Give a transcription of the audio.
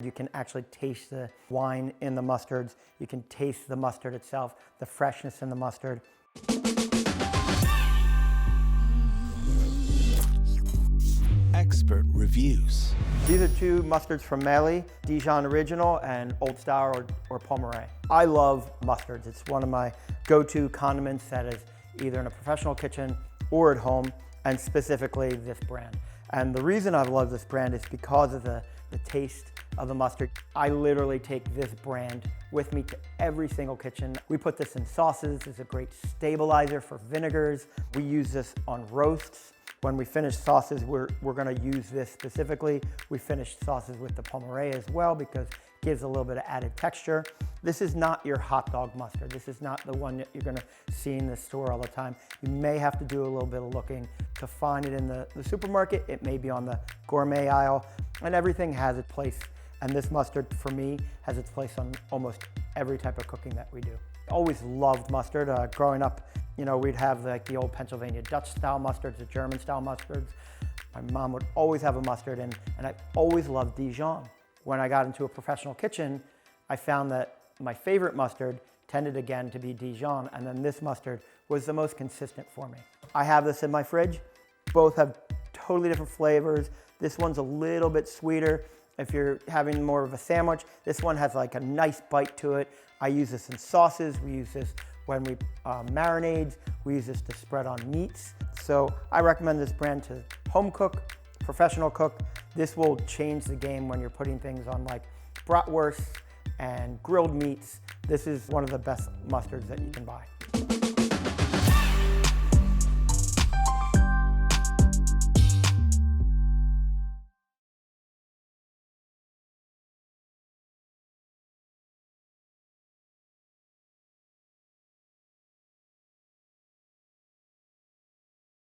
You can actually taste the wine in the mustards. You can taste the mustard itself, the freshness in the mustard. Expert reviews. These are two mustards from Maille, Dijon Original and Old Style or Pomeré. I love mustards. It's one of my go-to condiments that is either in a professional kitchen or at home, and specifically this brand. And the reason I love this brand is because of the taste of the mustard. I literally take this brand with me to every single kitchen. We put this in sauces. It's a great stabilizer for vinegars. We use this on roasts. When we finish sauces, we're gonna use this specifically. We finish sauces with the Pomeré as well because it gives a little bit of added texture. This is not your hot dog mustard. This is not the one that you're gonna see in the store all the time. You may have to do a little bit of looking to find it in the supermarket. It may be on the gourmet aisle, and everything has its place. And this mustard, for me, has its place on almost every type of cooking that we do. Always loved mustard. Growing up, you know, we'd have like the old Pennsylvania Dutch style mustards, the German style mustards. My mom would always have a mustard, and I always loved Dijon. When I got into a professional kitchen, I found that my favorite mustard tended again to be Dijon, and then this mustard was the most consistent for me. I have this in my fridge. Both have totally different flavors. This one's a little bit sweeter. If you're having more of a sandwich, this one has like a nice bite to it. I use this in sauces. We use this when we marinades. We use this to spread on meats. So I recommend this brand to home cook, professional cook. This will change the game when you're putting things on like bratwursts and grilled meats. This is one of the best mustards that you can buy.